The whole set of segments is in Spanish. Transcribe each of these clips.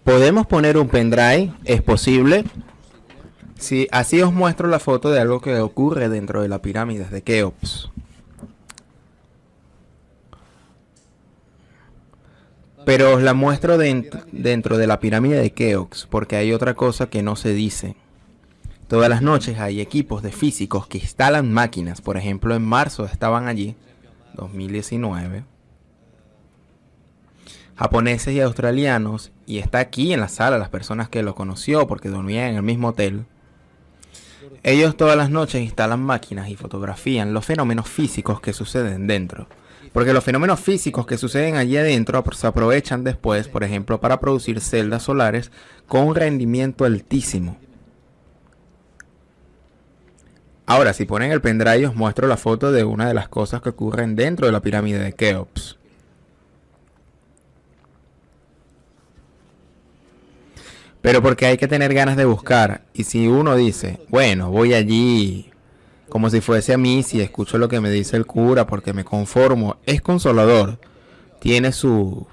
¿Podemos poner un pendrive? ¿Es posible? Sí, así os muestro la foto de algo que ocurre dentro de la pirámide de Keops. Pero os la muestro dentro de la pirámide de Keops, porque hay otra cosa que no se dice. Todas las noches hay equipos de físicos que instalan máquinas. Por ejemplo, en marzo estaban allí, 2019, japoneses y australianos, y está aquí en la sala las personas que lo conoció porque dormían en el mismo hotel. Ellos todas las noches instalan máquinas y fotografían los fenómenos físicos que suceden dentro. Porque los fenómenos físicos que suceden allí adentro se aprovechan después, por ejemplo, para producir celdas solares con un rendimiento altísimo. Ahora, si ponen el pendrive, os muestro la foto de una de las cosas que ocurren dentro de la pirámide de Keops. Pero porque hay que tener ganas de buscar. Y si uno dice, bueno, voy allí como si fuese a mí, si escucho lo que me dice el cura porque me conformo, es consolador. Tiene su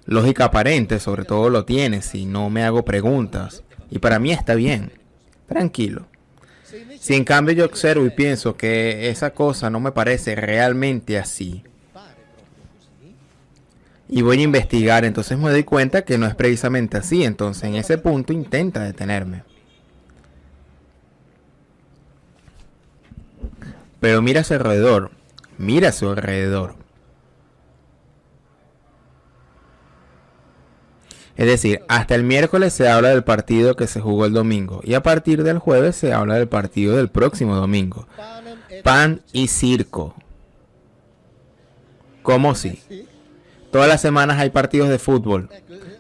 lógica aparente, sobre todo lo tiene si no me hago preguntas. Y para mí está bien, tranquilo. Si en cambio yo observo y pienso que esa cosa no me parece realmente así, y voy a investigar, entonces me doy cuenta que no es precisamente así. Entonces en ese punto intenta detenerme. Pero mira a su alrededor. Mira a su alrededor. Es decir, hasta el miércoles se habla del partido que se jugó el domingo. Y a partir del jueves se habla del partido del próximo domingo. Pan y circo. ¿Cómo sí? Todas las semanas hay partidos de fútbol.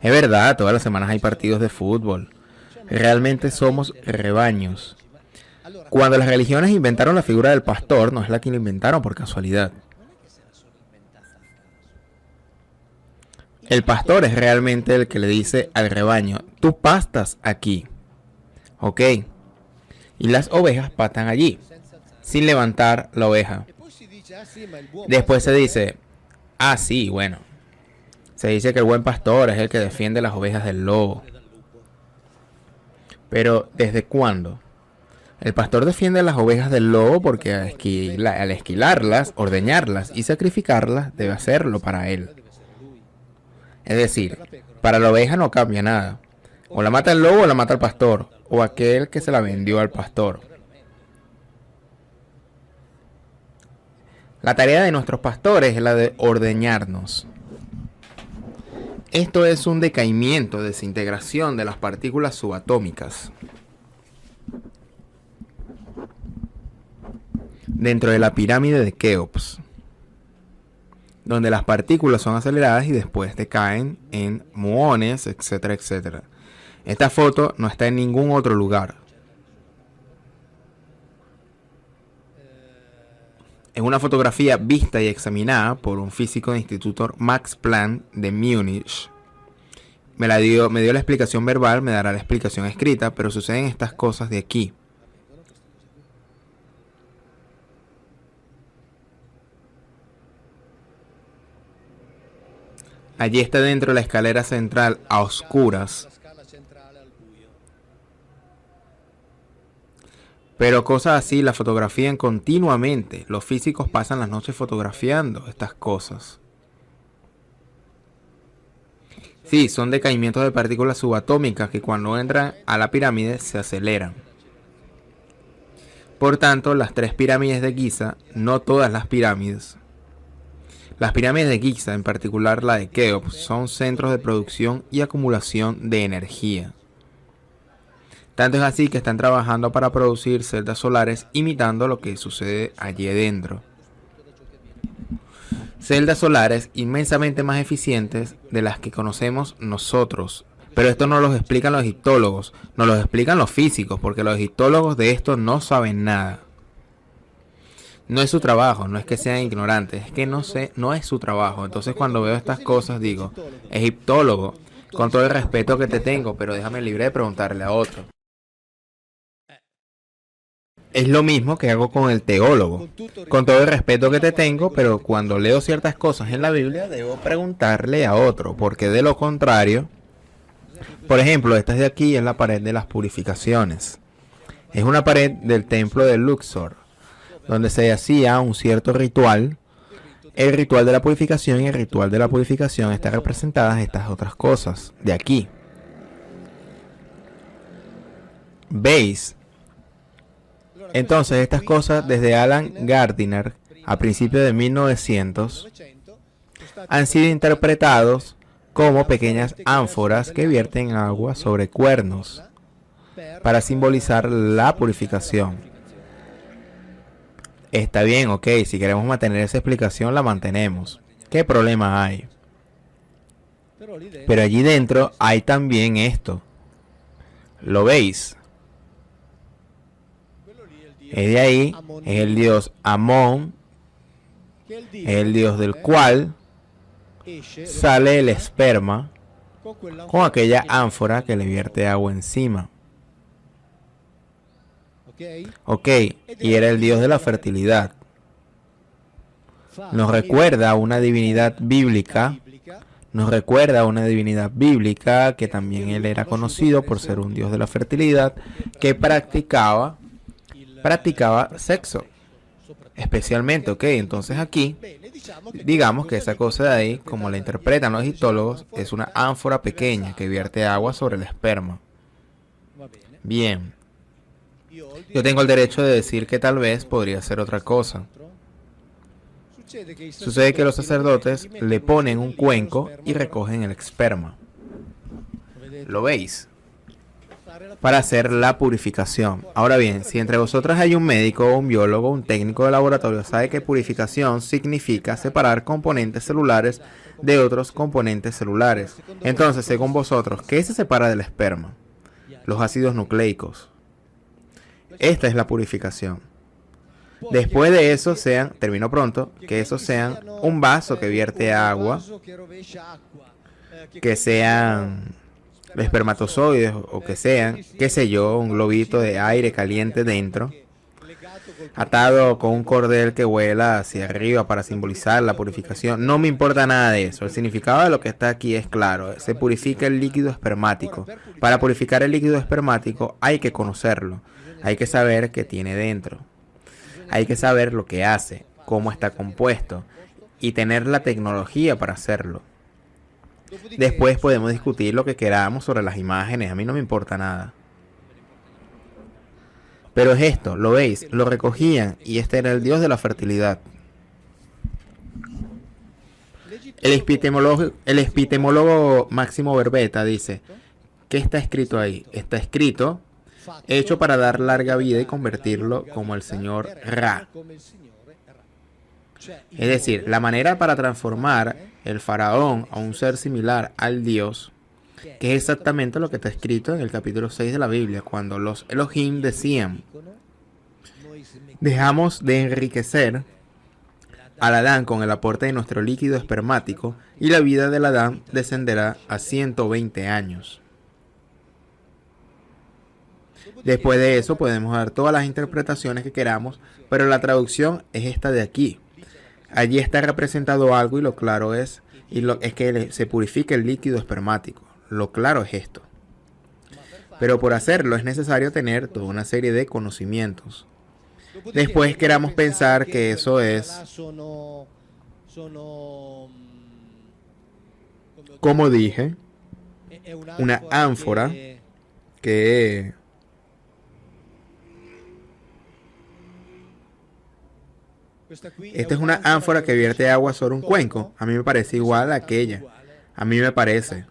Es verdad, todas las semanas hay partidos de fútbol. Realmente somos rebaños. Cuando las religiones inventaron la figura del pastor, no es la que la inventaron por casualidad. El pastor es realmente el que le dice al rebaño, tú pastas aquí. Ok. Y las ovejas pastan allí, sin levantar la oveja. Después se dice, ah sí, bueno. Se dice que el buen pastor es el que defiende las ovejas del lobo. Pero, ¿desde cuándo? El pastor defiende las ovejas del lobo porque al esquilarlas, ordeñarlas y sacrificarlas debe hacerlo para él. Es decir, para la oveja no cambia nada. O la mata el lobo o la mata el pastor, o aquel que se la vendió al pastor. La tarea de nuestros pastores es la de ordeñarnos. Esto es un decaimiento, desintegración de las partículas subatómicas. Dentro de la pirámide de Keops, donde las partículas son aceleradas y después decaen en muones, etcétera, etcétera. Esta foto no está en ningún otro lugar. Es una fotografía vista y examinada por un físico del Instituto Max Planck de Múnich. Me dio la explicación verbal, me dará la explicación escrita, pero suceden estas cosas de aquí. Allí está dentro la escalera central a oscuras. Pero cosas así la fotografían continuamente. Los físicos pasan las noches fotografiando estas cosas. Sí, son decaimientos de partículas subatómicas que cuando entran a la pirámide se aceleran. Por tanto, las tres pirámides de Giza, no todas las pirámides. Las pirámides de Giza, en particular la de Keops, son centros de producción y acumulación de energía. Tanto es así que están trabajando para producir celdas solares imitando lo que sucede allí adentro. Celdas solares inmensamente más eficientes de las que conocemos nosotros. Pero esto no lo explican los egiptólogos, nos lo explican los físicos, porque los egiptólogos de esto no saben nada. No es su trabajo, no es que sean ignorantes, es que no es su trabajo. Entonces cuando veo estas cosas digo, egiptólogo, con todo el respeto que te tengo, pero déjame libre de preguntarle a otro. Es lo mismo que hago con el teólogo. Con todo el respeto que te tengo, pero cuando leo ciertas cosas en la Biblia debo preguntarle a otro, porque de lo contrario Por ejemplo, esta de aquí es la pared de las purificaciones. Es una pared del templo de Luxor, donde se hacía un cierto ritual. El ritual de la purificación, y el ritual de la purificación están representadas estas otras cosas de aquí. ¿Veis? Entonces estas cosas desde Alan Gardiner a principios de 1900 han sido interpretados como pequeñas ánforas que vierten agua sobre cuernos para simbolizar la purificación. Está bien, ok, si queremos mantener esa explicación la mantenemos. ¿Qué problema hay? Pero allí dentro hay también esto. ¿Lo veis? Es de ahí, es el dios Amón, es el dios del cual sale el esperma con aquella ánfora que le vierte agua encima. Ok, y era el dios de la fertilidad. Nos recuerda a una divinidad bíblica. Nos recuerda a una divinidad bíblica que también él era conocido por ser un dios de la fertilidad que practicaba sexo. Especialmente, ok, entonces aquí, digamos que esa cosa de ahí, como la interpretan los egiptólogos, es una ánfora pequeña que vierte agua sobre el esperma. Bien. Yo tengo el derecho de decir que tal vez podría ser otra cosa. Sucede que los sacerdotes le ponen un cuenco y recogen el esperma. ¿Lo veis? Para hacer la purificación. Ahora bien, si entre vosotros hay un médico, un biólogo, un técnico de laboratorio, sabe que purificación significa separar componentes celulares de otros componentes celulares. Entonces, según vosotros, ¿qué se separa del esperma? Los ácidos nucleicos. Esta es la purificación. Después de eso termino pronto, que eso sean un vaso que vierte agua, que sean espermatozoides o que sean, qué sé yo, un globito de aire caliente dentro, atado con un cordel que vuela hacia arriba para simbolizar la purificación. No me importa nada de eso. El significado de lo que está aquí es claro. Se purifica el líquido espermático. Para purificar el líquido espermático hay que conocerlo. Hay que saber qué tiene dentro. Hay que saber lo que hace, cómo está compuesto y tener la tecnología para hacerlo. Después podemos discutir lo que queramos sobre las imágenes. A mí no me importa nada. Pero es esto, ¿lo veis? Lo recogían y este era el dios de la fertilidad. El epistemólogo Máximo Verbeta dice, ¿qué está escrito ahí? Está escrito, hecho para dar larga vida y convertirlo como el señor Ra. Es decir, la manera para transformar el faraón a un ser similar al dios, que es exactamente lo que está escrito en el capítulo 6 de la Biblia, cuando los Elohim decían, dejamos de enriquecer al Adán con el aporte de nuestro líquido espermático y la vida del Adán descenderá a 120 años. Después de eso podemos dar todas las interpretaciones que queramos, pero la traducción es esta de aquí. Allí está representado algo y lo claro es que se purifica el líquido espermático. Lo claro es esto. Pero por hacerlo es necesario tener toda una serie de conocimientos. Después queramos pensar que eso es, como dije, una ánfora que esta es una ánfora que vierte agua sobre un cuenco. A mí me parece igual a aquella. A mí me parece.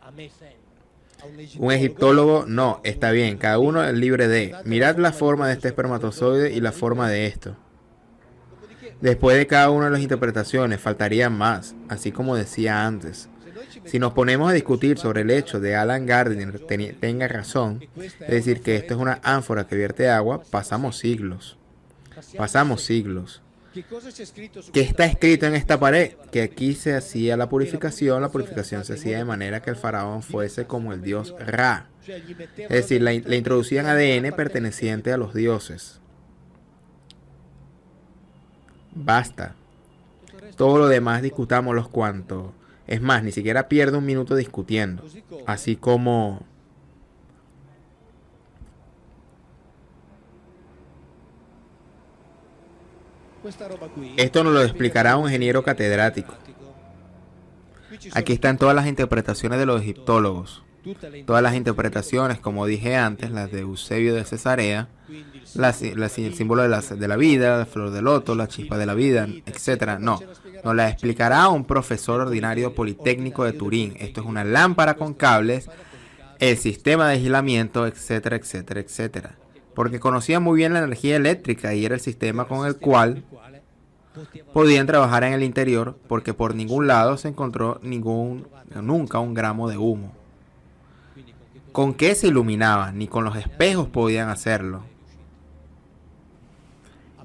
Un egiptólogo, no, está bien, cada uno es libre de. Mirad la forma de este espermatozoide y la forma de esto. Después de cada una de las interpretaciones, faltarían más, así como decía antes. Si nos ponemos a discutir sobre el hecho de Alan Gardiner tenga razón, es decir, que esto es una ánfora que vierte agua, pasamos siglos. Pasamos siglos. ¿Qué está escrito en esta pared? Que aquí se hacía la purificación se hacía de manera que el faraón fuese como el dios Ra. Es decir, le introducían ADN perteneciente a los dioses. Basta. Todo lo demás discutámoslo cuanto. Es más, ni siquiera pierdo un minuto discutiendo. Así como Esto nos lo explicará un ingeniero catedrático. Aquí están todas las interpretaciones de los egiptólogos. Todas las interpretaciones, como dije antes, las de Eusebio de Cesarea, el símbolo de la vida, la flor de loto, la chispa de la vida, etcétera. No, nos la explicará un profesor ordinario politécnico de Turín. Esto es una lámpara con cables, el sistema de aislamiento, etcétera, etcétera, etcétera. Porque conocía muy bien la energía eléctrica y era el sistema con el cual podían trabajar en el interior, porque por ningún lado se encontró nunca un gramo de humo. ¿Con qué se iluminaban? Ni con los espejos podían hacerlo.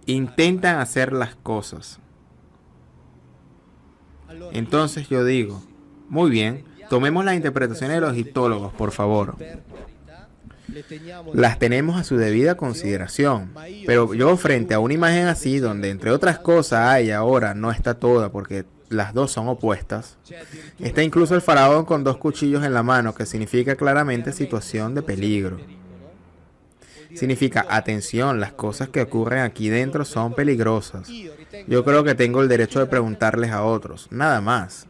Intentan hacer las cosas. Entonces yo digo, muy bien, tomemos las interpretaciones de los egiptólogos, por favor. Las tenemos a su debida consideración, pero yo frente a una imagen así, donde entre otras cosas hay ahora, no está toda porque las dos son opuestas, está incluso el faraón con 2 cuchillos en la mano, que significa claramente situación de peligro. Significa, atención, las cosas que ocurren aquí dentro son peligrosas. Yo creo que tengo el derecho de preguntarles a otros, nada más.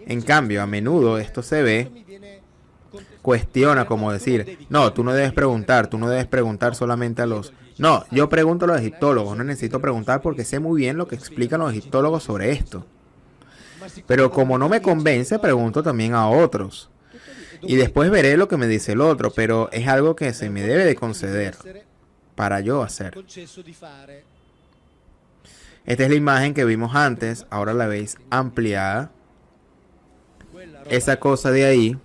En cambio, a menudo esto se ve, cuestiona como decir, no, tú no debes preguntar solamente a los... No, yo pregunto a los egiptólogos, no necesito preguntar porque sé muy bien lo que explican los egiptólogos sobre esto. Pero como no me convence, pregunto también a otros. Y después veré lo que me dice el otro, pero es algo que se me debe de conceder para yo hacer. Esta es la imagen que vimos antes, ahora la veis ampliada. Esa cosa de ahí,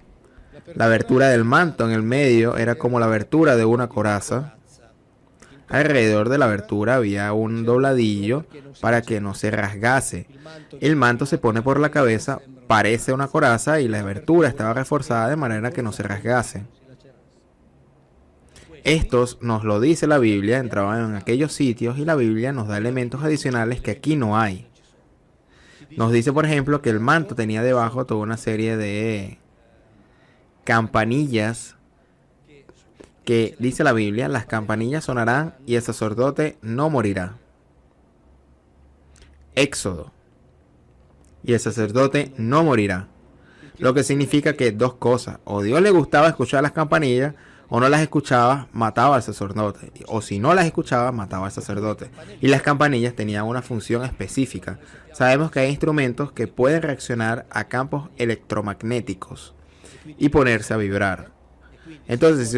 la abertura del manto en el medio, era como la abertura de una coraza. Alrededor de la abertura había un dobladillo para que no se rasgase. El manto se pone por la cabeza, parece una coraza y la abertura estaba reforzada de manera que no se rasgase. Estos nos lo dice la Biblia, entraban en aquellos sitios y la Biblia nos da elementos adicionales que aquí no hay. Nos dice, por ejemplo, que el manto tenía debajo toda una serie de campanillas que, dice la Biblia, las campanillas sonarán y el sacerdote no morirá. Éxodo. Y el sacerdote no morirá. Lo que significa que 2 cosas. O Dios le gustaba escuchar las campanillas, o no las escuchaba, mataba al sacerdote. O si no las escuchaba, mataba al sacerdote. Y las campanillas tenían una función específica. Sabemos que hay instrumentos que pueden reaccionar a campos electromagnéticos y ponerse a vibrar. Entonces,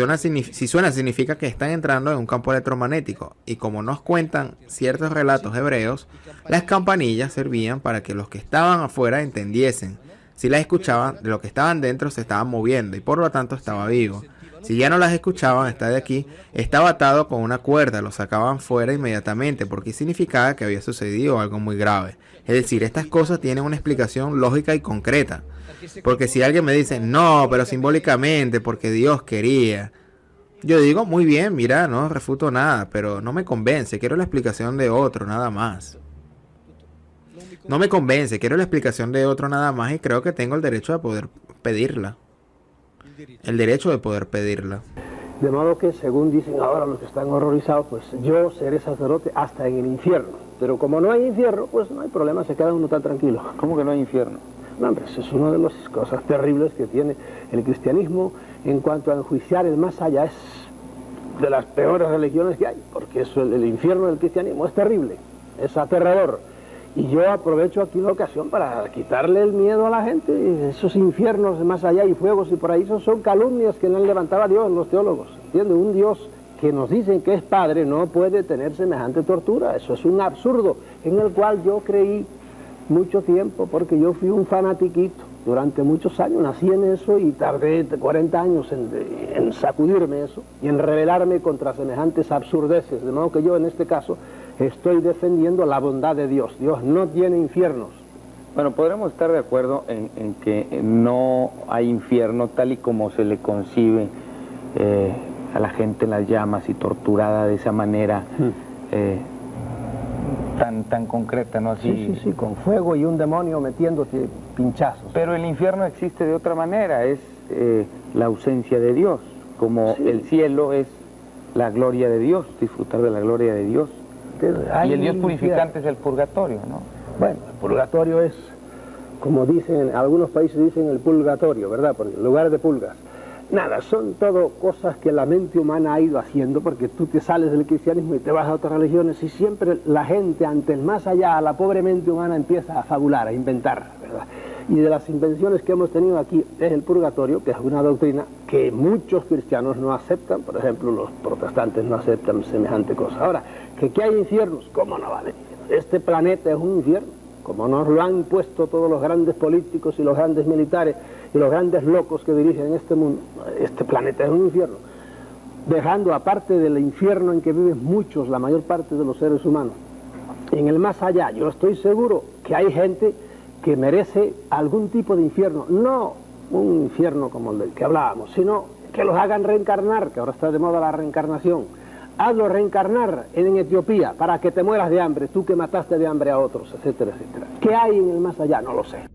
si suena significa que están entrando en un campo electromagnético. Y como nos cuentan ciertos relatos hebreos, las campanillas servían para que los que estaban afuera entendiesen. Si las escuchaban, de los que estaban dentro se estaban moviendo y por lo tanto estaba vivo. Si ya no las escuchaban, esta de aquí estaba atado con una cuerda, lo sacaban fuera inmediatamente porque significaba que había sucedido algo muy grave. Es decir, estas cosas tienen una explicación lógica y concreta. Porque si alguien me dice, no, pero simbólicamente, porque Dios quería. Yo digo, muy bien, mira, no refuto nada, pero no me convence, quiero la explicación de otro, nada más. No me convence, quiero la explicación de otro nada más y creo que tengo el derecho de poder pedirla. El derecho de poder pedirla. De modo que, según dicen ahora los que están horrorizados, pues yo seré sacerdote hasta en el infierno. Pero como no hay infierno, pues no hay problema, se queda uno tan tranquilo. ¿Cómo que no hay infierno? No, hombre, eso es una de las cosas terribles que tiene el cristianismo en cuanto a enjuiciar el más allá. Es de las peores religiones que hay, porque eso, el infierno del cristianismo es terrible, es aterrador. Y yo aprovecho aquí la ocasión para quitarle el miedo a la gente. Esos infiernos de más allá y fuegos y paraísos son calumnias que no han levantado a Dios, los teólogos. ¿Entiendes? Un Dios que nos dicen que es Padre no puede tener semejante tortura. Eso es un absurdo en el cual yo creí mucho tiempo, porque yo fui un fanatiquito durante muchos años, nací en eso y tardé 40 años en sacudirme eso y en rebelarme contra semejantes absurdeces, de modo que yo en este caso estoy defendiendo la bondad de Dios. Dios no tiene infiernos. Bueno, podremos estar de acuerdo en que no hay infierno tal y como se le concibe a la gente en las llamas y torturada de esa manera tan concreta, ¿no? Así... Sí, con fuego y un demonio metiéndote pinchazos. Pero el infierno existe de otra manera, es la ausencia de Dios, como el cielo es la gloria de Dios, disfrutar de la gloria de Dios. Efectivamente. Y el Dios purificante es el purgatorio, ¿no? Bueno, el purgatorio es, como dicen, en algunos países dicen el purgatorio, ¿verdad? Porque en lugar de pulgas. Nada, son todo cosas que la mente humana ha ido haciendo, porque tú te sales del cristianismo y te vas a otras religiones y siempre la gente ante el más allá, la pobre mente humana empieza a fabular, a inventar, ¿verdad? Y de las invenciones que hemos tenido aquí es el purgatorio, que es una doctrina que muchos cristianos no aceptan, por ejemplo los protestantes no aceptan semejante cosa. Ahora, que hay infiernos, ¿cómo no vale? Este planeta es un infierno, como nos lo han puesto todos los grandes políticos y los grandes militares y los grandes locos que dirigen este mundo. Este planeta es un infierno, dejando aparte del infierno en que viven muchos, la mayor parte de los seres humanos, en el más allá, yo estoy seguro que hay gente que merece algún tipo de infierno, no un infierno como el del que hablábamos, sino que los hagan reencarnar, que ahora está de moda la reencarnación. Hazlo reencarnar en Etiopía para que te mueras de hambre, tú que mataste de hambre a otros, etcétera, etcétera. ¿Qué hay en el más allá? No lo sé.